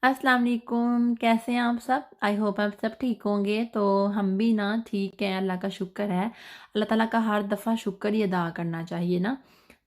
अस्सलाम वालेकुम, कैसे हैं आप सब? आई होप आप सब ठीक होंगे। तो हम भी ना ठीक हैं, अल्लाह का शुक्र है। अल्लाह ताला का हर दफ़ा शुक्र ही अदा करना चाहिए ना।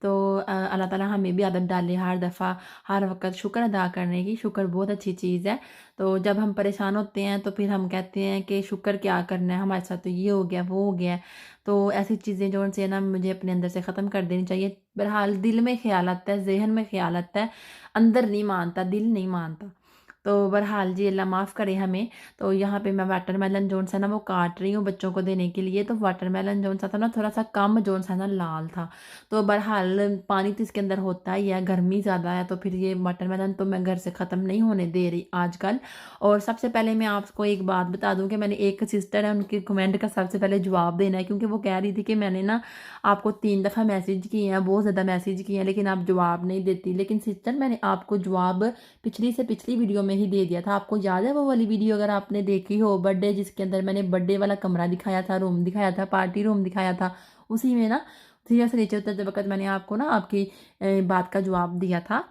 तो अल्लाह ताला हमें भी आदत डाले हर दफ़ा हर वक़्त शुक्र अदा करने की। शुक्र बहुत अच्छी चीज़ है। तो जब हम परेशान होते हैं तो फिर हम कहते हैं कि शुक्र क्या करना है, हमारे साथ तो ये हो गया, वो हो गया। तो ऐसी चीज़ें जो उनसे ना मुझे अपने अंदर से ख़त्म कर देनी चाहिए। बहरहाल दिल में ख़्याल आता है, ज़हन में ख़्याल आता है, अंदर नहीं मानता, दिल नहीं मानता। तो बहरहाल जी अल्लाह माफ़ करे हमें। तो यहाँ पे मैं वाटरमेलन जो-सा ना वो काट रही हूँ बच्चों को देने के लिए। तो वाटरमेलन जो-सा था ना थोड़ा-सा कम जो-सा ना लाल था। तो बहरहाल पानी तो इसके अंदर होता ही है, गर्मी ज़्यादा है तो फिर ये वाटरमेलन तो मैं घर से ख़त्म नहीं होने दे रही आजकल। और सबसे पहले मैं आपको एक बात बता दूँ कि मैंने एक सिस्टर है उनके कमेंट का सबसे पहले जवाब देना है, क्योंकि वो कह रही थी कि मैंने ना आपको 3 दफ़ा मैसेज किए हैं, बहुत ज़्यादा मैसेज किए हैं लेकिन आप जवाब नहीं देती। लेकिन सिस्टर मैंने आपको जवाब पिछली से पिछली वीडियो में ही दे दिया था। आपको याद है वो वाली वीडियो, अगर आपने देखी हो बर्थडे, जिसके अंदर मैंने बर्थडे वाला कमरा दिखाया था, रूम दिखाया था, पार्टी रूम दिखाया था। उसी में ना सीढ़ियों से नीचे उतरते वक़्त मैंने आपको ना आपकी बात का जवाब दिया था।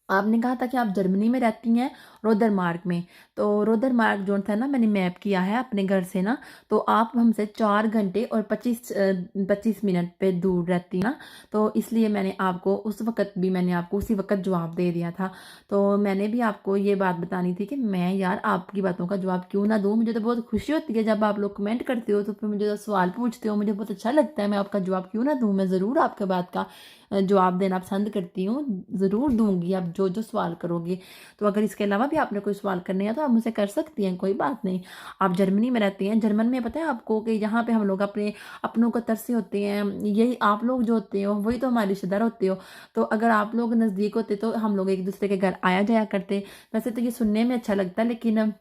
आपने कहा था कि आप जर्मनी में रहती हैं, रोदरमार्क में। तो रोदरमार्क जो था ना मैंने मैप किया है अपने घर से ना, तो आप हमसे 4 घंटे और 25 मिनट पे दूर रहती ना। तो इसलिए मैंने आपको उस वक़्त भी मैंने आपको उसी वक़्त जवाब दे दिया था। तो मैंने भी आपको ये बात बतानी थी कि मैं यार आपकी बातों का जवाब क्यों ना दूँ? मुझे तो बहुत खुशी होती है जब आप लोग कमेंट करते हो, तो फिर मुझे तो सवाल पूछते हो, मुझे बहुत अच्छा लगता है। मैं आपका जवाब क्यों ना दूँ? मैं ज़रूर आपके बात का जवाब देना पसंद करती हूँ, ज़रूर दूँगी आप जो-जो सवाल करोगे। तो अगर इसके अलावा भी आपने कोई सवाल करने हैं तो आप मुझसे कर सकती हैं, कोई बात नहीं। आप जर्मनी में रहती हैं, जर्मन में पता है आपको कि यहाँ पे हम लोग अपने अपनों को तरसे होते हैं, यही आप लोग जो होते हो वही तो हमारे रिश्तेदार होते हो। तो अगर आप लोग नज़दीक होते तो हम लोग एक-दूसरे के घर आया जाया करते। वैसे तो ये सुनने में अच्छा लगता है लेकिन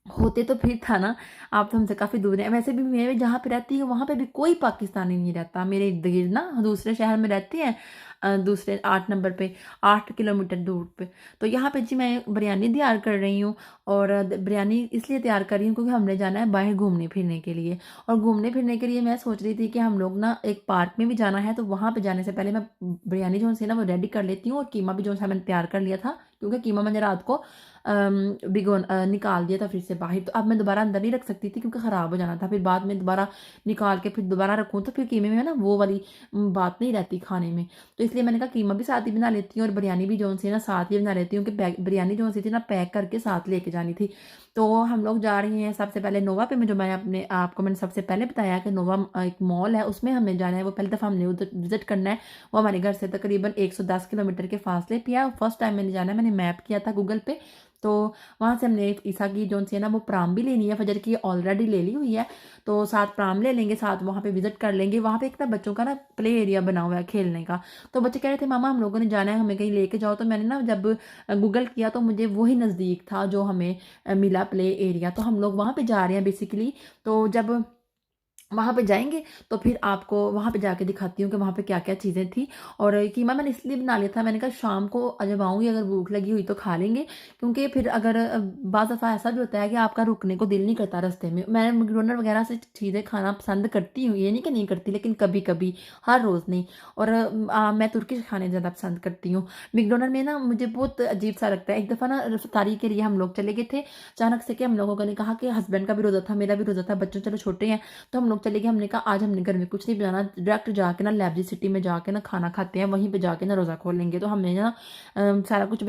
होते तो फिर था ना, आप तो हमसे काफ़ी दूर हैं। वैसे भी मैं जहाँ पे रहती हूँ वहाँ पे भी कोई पाकिस्तानी नहीं रहता। मेरे इर्द-गिर्द ना दूसरे शहर में रहते हैं, दूसरे 8 नंबर पे, 8 किलोमीटर दूर पे। तो यहाँ पे जी मैं बिरयानी तैयार कर रही हूँ और बिरयानी इसलिए तैयार कर रही हूँ क्योंकि हमने जाना है बाहर घूमने-फिरने के लिए। और घूमने-फिरने के लिए मैं सोच रही थी कि हम लोग ना एक पार्क में भी जाना है, तो वहाँ पे जाने से पहले मैं बिरयानी जो-सी ना वो रेडी कर लेती हूँ और कीमा भी जो-सा मैंने तैयार कर लिया था, क्योंकि कीमा मैंने रात को निकाल दिया था फ्रिज से बाहर। तो अब मैं दोबारा अंदर नहीं रख सकती थी क्योंकि ख़राब हो जाना था। फिर बाद में दोबारा निकाल के फिर दोबारा रखूँ तो फिर कीमे में ना वो वाली बात नहीं रहती खाने में। तो इसलिए मैंने कहा कीमा भी साथ ही बना लेती हूँ और बिरयानी भी जो सी ना साथ ही बना लेती हूँ कि बिरयानी जो सी थी ना पैक करके साथ लेके जानी थी। तो हम लोग जा रहे हैं सबसे पहले नोवा पे, में जो मैं अपने आपको मैंने सबसे पहले बताया कि नोवा एक मॉल है, उसमें हमें जाना है। वो पहली दफ़ा हमने उधर विज़िट करना है। वो हमारे घर से तकरीबन 110 किलोमीटर के फासले पे है। फर्स्ट टाइम मैंने जाना है, मैंने मैप किया था गूगल पे। तो वहाँ से हमने ईसा की जो-सी है ना वो प्राम भी लेनी है, फजर की ऑलरेडी ले ली हुई है। तो साथ प्राम ले लेंगे, साथ वहाँ पे विज़िट कर लेंगे। वहाँ पे एक ना बच्चों का ना प्ले एरिया बना हुआ है खेलने का। तो बच्चे कह रहे थे मामा हम लोगों ने जाना है, हमें कहीं लेके जाओ। तो मैंने ना जब गूगल किया तो मुझे वही नज़दीक था जो हमें मिला प्ले एरिया। तो हम लोग वहाँ पे जा रहे हैं बेसिकली। तो जब वहाँ पे जाएँगे तो फिर आपको वहाँ पे जाके दिखाती हूँ कि वहाँ पे क्या-क्या चीज़ें थी। और कीमा मैंने इसलिए बना लिया था, मैंने कहा शाम को जब आऊँगी अगर भूख लगी हुई तो खा लेंगे, क्योंकि फिर अगर बाज़ दफ़ा ऐसा भी होता है कि आपका रुकने को दिल नहीं करता रास्ते में। मैं मैकडॉनल्ड वग़ैरह से चीज़ें खाना पसंद करती हूँ, ये नहीं कि नहीं करती, लेकिन कभी-कभी, हर रोज़ नहीं। और मैं तुर्किश खाने ज़्यादा पसंद करती हूँ। मैकडॉनल्ड में ना मुझे बहुत अजीब-सा लगता है। एक दफ़ा ना इफ्तारी के लिए हम लोग चले गए थे, अचानक से कि हम लोगों ने कहा कि हस्बैंड का भी रोज़ा था, मेरा भी रोज़ा था, बच्चे चलो छोटे हैं, तो हम लोग चले गए। हमने कहा आज हमने घर में कुछ नहीं बनाना, डायरेक्ट जाके ना लैबजी सिटी में जाके ना खाना खाते हैं, वहीं पे जाके ना रोज़ा खोल लेंगे। तो हमने ना सारा कुछ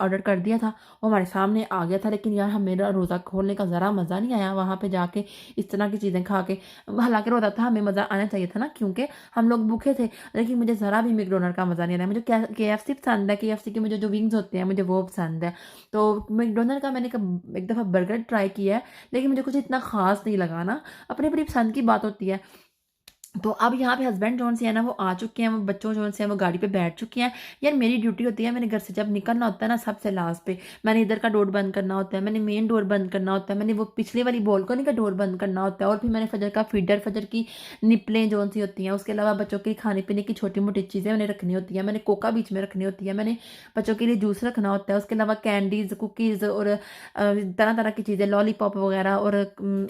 ऑर्डर कर दिया था, वो हमारे सामने आ गया था। लेकिन यार मेरा रोज़ा खोलने का ज़रा मज़ा नहीं आया वहाँ पे जाके इस तरह की चीज़ें खा के। हालाँकि रोज़ा था, हमें मज़ा आना चाहिए था ना, क्योंकि हम लोग भूखे थे। लेकिन मुझे ज़रा भी मैकडॉनल्ड का मज़ा नहीं आया। मुझे केएफसी पसंद है, केएफसी के मुझे जो विंग्स होते हैं मुझे वो पसंद है। तो मैकडॉनल्ड का मैंने एक दफ़ा बर्गर ट्राई किया है, लेकिन मुझे कुछ इतना ख़ास नहीं लगा ना। अपनी-अपनी पसंद की बात होती है। तो अब यहाँ पे हस्बैंड जौन से है ना वो आ चुके हैं, वो बच्चों जौन से हैं वो गाड़ी पे बैठ चुके हैं। यार मेरी ड्यूटी होती है, मैंने घर से जब निकलना होता है ना सबसे लास्ट पे, मैंने इधर का डोर बंद करना होता है, मैंने मेन डोर बंद करना होता है, मैंने वो पिछले वाली बालकनी का डोर बंद करना होता है, और फिर मैंने फजर का फीडर, फजर की निपलें जौन सी होती हैं, उसके अलावा बच्चों के खाने पीने की छोटी मोटी चीज़ें मैंने रखनी होती हैं, मैंने कोका बीच में रखनी होती है, मैंने बच्चों के लिए जूस रखना होता है, उसके अलावा कैंडीज़, कुकीज़ और तरह तरह की चीज़ें, लॉलीपॉप वगैरह, और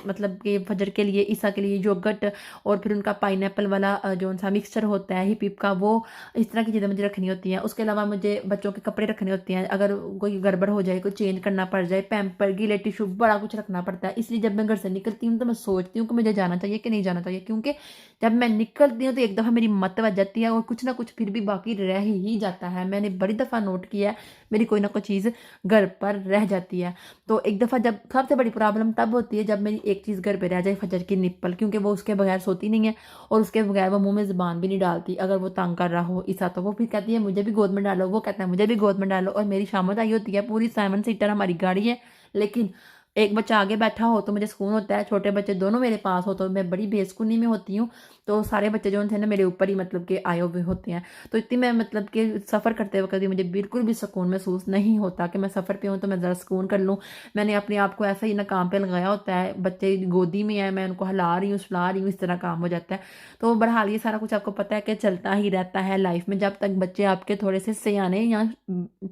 मतलब कि फजर के लिए ईसा के लिए योगर्ट, और फिर उनका पाइन पाइनएप्पल वाला जो सा मिक्सचर होता है हिप हिप का, वो इस तरह की चीज़ें मुझे रखनी होती हैं। उसके अलावा मुझे बच्चों के कपड़े रखने होते हैं, अगर कोई गड़बड़ हो जाए, कोई चेंज करना पड़ जाए, पैम्पर गीले टिश्यू बड़ा कुछ रखना पड़ता है। इसलिए जब मैं घर से निकलती हूँ तो मैं सोचती हूँ कि मुझे जाना चाहिए कि नहीं जाना चाहिए, क्योंकि जब मैं निकलती हूँ तो एक दफ़ा मेरी मत बच जाती है और कुछ ना कुछ फिर भी बाकी रह ही जाता है। मैंने बड़ी दफ़ा नोट किया है, मेरी कोई ना कोई चीज़ घर पर रह जाती है। तो एक दफ़ा जब सबसे बड़ी प्रॉब्लम तब होती है जब मेरी एक चीज़ घर पे रह जाए, फजर की निप्पल, क्योंकि वो उसके बगैर सोती नहीं है और उसके बगैर वो मुंह में ज़ुबान भी नहीं डालती। अगर वो तंग कर रहा हो ईसा तो वो फिर कहती है मुझे भी गोद में डालो, वो कहता है मुझे भी गोद में डालो। और मेरी शामत आई होती है, पूरी 7 सीटर हमारी गाड़ी है, लेकिन एक बच्चा आगे बैठा हो तो मुझे सुकून होता है, छोटे बच्चे दोनों मेरे पास हो तो मैं बड़ी बेसुकूनी में होती हूँ। तो सारे बच्चे जो थे ना मेरे ऊपर ही मतलब कि आए हुए होते हैं। तो इतनी मैं मतलब कि सफ़र करते वक्त मुझे बिल्कुल भी सुकून महसूस नहीं होता कि मैं सफ़र पे हूँ तो मैं ज़रा सुकून कर लूँ। मैंने अपने आप को ऐसा ही ना काम पे लगाया होता है, बच्चे गोदी में है, मैं उनको हिला रही हूँ, सुला रही हूँ, इस तरह काम हो जाता है। तो बहरहाल ये सारा कुछ आपको पता है कि चलता ही रहता है लाइफ में, जब तक बच्चे आपके थोड़े से सयाने या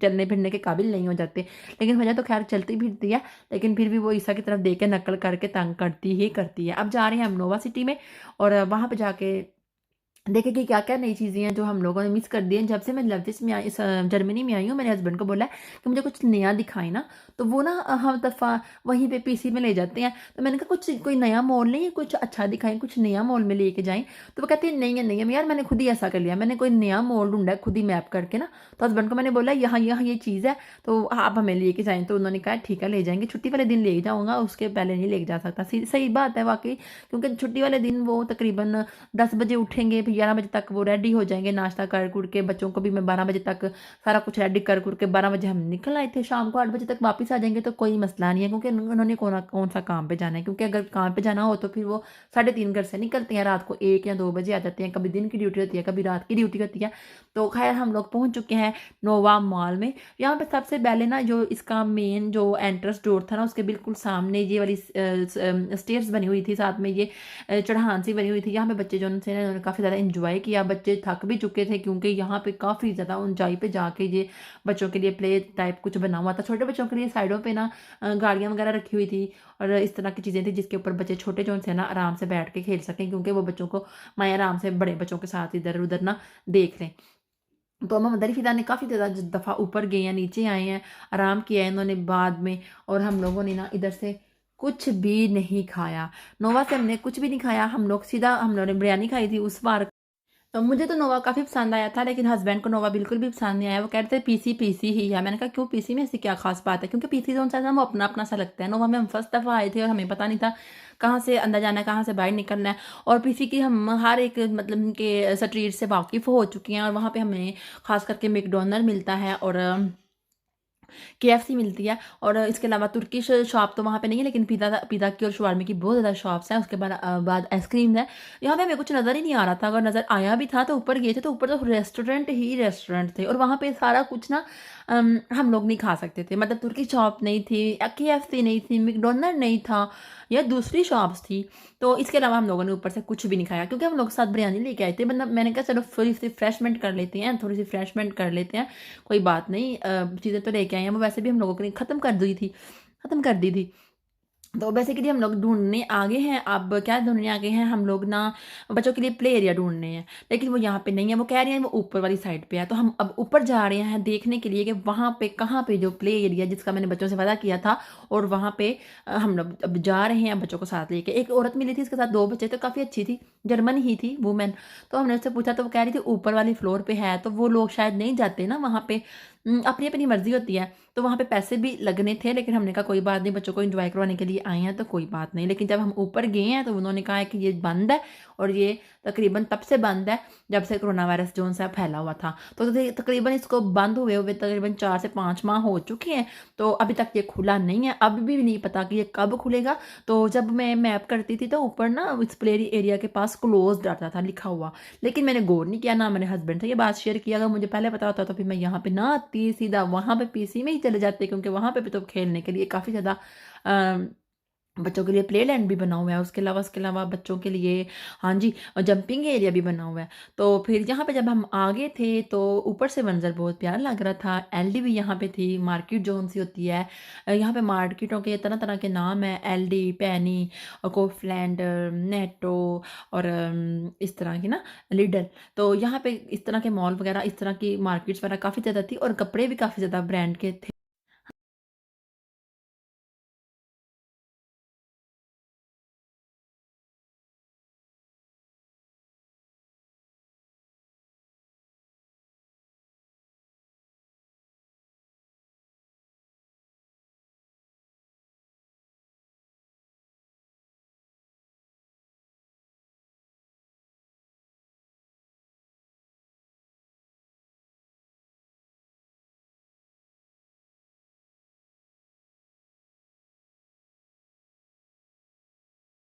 चलने फिरने के काबिल नहीं हो जाते। लेकिन वजह तो खैर चलती फिरती है, लेकिन फिर भी वो ईसा की तरफ देख के नकल करके तंग करती ही करती है। अब जा रहे हैं हम नोवा सिटी में और वहाँ पे जाके देखें कि क्या-क्या नई चीज़ें हैं जो हम लोगों ने मिस कर दी हैं। जब से मैं लवदिस में आई, इस जर्मनी में आई हूँ, मेरे हस्बैंड को बोला है कि मुझे कुछ नया दिखाएँ ना, तो वो ना हर दफ़ा वहीं पे पीसी में ले जाते हैं। तो मैंने कहा कुछ कोई नया मॉल नहीं है, कुछ अच्छा दिखाएँ, कुछ नया मॉल में लेके जाएँ। तो वो कहती है नहीं है, नहीं है। यार मैंने खुद ही ऐसा कर लिया, मैंने कोई नया मॉल ढूँढा है खुद ही मैप करके ना। तो हस्बैंड को मैंने बोला यहाँ यहाँ ये चीज़ है, तो आप हमें लेके जाएँ। तो उन्होंने कहा ठीक है ले जाएँगे, छुट्टी वाले दिन ले जाऊँगा, उसके पहले नहीं लेके जा सकता। सही बात है वाक़ई, क्योंकि छुट्टी वाले दिन वो तकरीबन 10 बजे उठेंगे, फिर 11 बजे तक वो रेडी हो जाएँगे, नाश्ता कर-कुर के। बच्चों को भी मैं 12 बजे तक सारा कुछ रेडी कर-कुर के 12 बजे हम निकल आए थे, शाम को 8 बजे तक वापस आ जाएँगे तो कोई मसला नहीं है, क्योंकि उन्होंने कौन-सा काम पे जाना है। क्योंकि अगर काम पे जाना हो तो फिर वो 3:30 घर से निकलते हैं, रात को 1 या 2 बजे आ जाते हैं। कभी दिन की ड्यूटी होती है, कभी रात की ड्यूटी होती है। तो ख़ैर हम लोग पहुँच चुके हैं नोवा मॉल में। यहाँ पे सबसे पहले ना जो इसका मेन जो एंट्रेंस डोर था ना, उसके बिल्कुल सामने ये वाली स्टेयर्स बनी हुई थी, साथ में ये चढ़ान सी बनी हुई थी। यहाँ पे बच्चे जो थे ना उन्होंने काफ़ी ज़्यादा एंजॉय किया। बच्चे थक भी चुके थे क्योंकि यहाँ पे काफ़ी ज़्यादा ऊंचाई पे जाके ये बच्चों के लिए प्ले टाइप कुछ बना हुआ था। छोटे बच्चों के लिए साइडों पे ना गाड़ियाँ वगैरह रखी हुई थी और इस तरह की चीज़ें थी जिसके ऊपर बच्चे छोटे जो थे ना आराम से बैठ के खेल सकें, क्योंकि वो बच्चों को मैं आराम से बड़े बच्चों के साथ इधर उधर ना देख लें। तो अम्मा मदरी फिदा ने काफ़ी ज़्यादा दफ़ा ऊपर गए हैं, नीचे आए हैं, आराम किया है इन्होंने बाद में। और हम लोगों ने ना इधर से कुछ भी नहीं खाया। नोवा से हमने कुछ भी नहीं खाया, हम लोग सीधा हम लोगों ने बिरयानी खाई थी उस बार। तो मुझे तो नोवा काफ़ी पसंद आया था, लेकिन हस्बैंड को नोवा बिल्कुल भी पसंद नहीं आया। वो कह रहे थे पीसी पीसी ही है। मैंने कहा क्यों पीसी में ऐसी क्या खास बात है, क्योंकि पीसी जोन सा है ना वो अपना अपना सा लगता है। नोवा में हम फर्स्ट दफ़ा आए थे और हमें पता नहीं था कहाँ से अंदर जाना है, कहाँ से बाहर निकलना है। और पीसी की हम हर एक मतलब के स्ट्रीट से वाकिफ़ हो चुके हैं और वहाँ पे हमें ख़ास करके मैकडॉनल्ड मिलता है और केएफसी मिलती है। और इसके अलावा तुर्किश शॉप तो वहाँ पे नहीं है, लेकिन पिज़्ज़ा पिज़्ज़ा की और शवारमे की बहुत ज़्यादा शॉप्स हैं। उसके बाद आइसक्रीम है। यहाँ पे हमें कुछ नज़र ही नहीं आ रहा था, अगर नज़र आया भी था तो ऊपर गए थे तो ऊपर तो रेस्टोरेंट ही रेस्टोरेंट थे और वहाँ पे सारा कुछ ना हम लोग नहीं खा सकते थे। मतलब तुर्की शॉप नहीं थी, केएफसी नहीं थी, मैकडॉनल्ड नहीं था, या दूसरी शॉप्स थी। तो इसके अलावा हम लोगों ने ऊपर से कुछ भी नहीं खाया, क्योंकि हम लोग साथ बिरयानी लेके आए थे। मतलब मैंने कहा चलो थोड़ी सी रिफ्रेशमेंट कर लेते हैं, थोड़ी सी रिफ्रेशमेंट कर लेते हैं, कोई बात नहीं, चीज़ें तो लेके आए हैं। वो वैसे भी हम लोगों ने ख़त्म कर दी थी। तो बेसिकली हम लोग ढूँढने आगे हैं। अब क्या ढूँढने आगे हैं हम लोग ना, बच्चों के लिए प्ले एरिया ढूँढने हैं, लेकिन वो यहाँ पे नहीं है। वो कह रहे हैं वो ऊपर वाली साइड पे है। तो हम अब ऊपर जा रहे हैं देखने के लिए कि वहाँ पे कहाँ पे जो प्ले एरिया जिसका मैंने बच्चों से वादा किया था, और वहाँ पे हम लोग अब जा रहे हैं बच्चों को साथ लेके। एक औरत मिली थी, उसके साथ 2 बच्चे, तो काफ़ी अच्छी थी, जर्मन ही थी वूमेन। तो हमने उससे पूछा तो वो कह रही थी ऊपर वाली फ्लोर पे है, तो वो लोग शायद नहीं जाते ना वहाँ पे, अपनी अपनी मर्जी होती है। तो वहाँ पे पैसे भी लगने थे, लेकिन हमने कहा कोई बात नहीं, बच्चों को एंजॉय करवाने के लिए आए हैं तो कोई बात नहीं। लेकिन जब हम ऊपर गए हैं तो उन्होंने कहा है कि ये बंद है, और ये तकरीबन तब से बंद है जब से कोरोना वायरस जो सा फैला हुआ था। तो तकरीबन इसको बंद हुए हुए तकरीबन 4 से 5 माह हो चुके हैं, तो अभी तक ये खुला नहीं है। अभी भी नहीं पता कि ये कब खुलेगा। तो जब मैं मैप करती थी तो ऊपर ना इस प्ले एरिया के पास क्लोज्ड आता था लिखा हुआ, लेकिन मैंने गौर नहीं किया, ना मैंने हस्बैंड से ये बात शेयर किया। अगर मुझे पहले पता होता तो फिर मैं यहाँ पे ना आती, सीधा वहाँ पे पीसी में ही चले जाते, क्योंकि वहाँ पे भी तो खेलने के लिए काफ़ी ज़्यादा बच्चों के लिए प्ले लैंड भी बना हुआ है, उसके अलावा बच्चों के लिए, हाँ जी, जंपिंग एरिया भी बना हुआ है। तो फिर यहाँ पे जब हम आगे थे तो ऊपर से मंज़र बहुत प्यारा लग रहा था। एलडी भी यहाँ पे थी, मार्केट जो-सी होती है। यहाँ पे मार्केटों के तरह-तरह के नाम हैं, एलडी, पेनी कोफलैंड, नेटो और इस तरह की ना, लिडल। तो यहाँ पे इस तरह के मॉल वगैरह, इस तरह की मार्केट्स वगैरह काफ़ी ज़्यादा थी और कपड़े भी काफ़ी ज़्यादा ब्रांड के थे।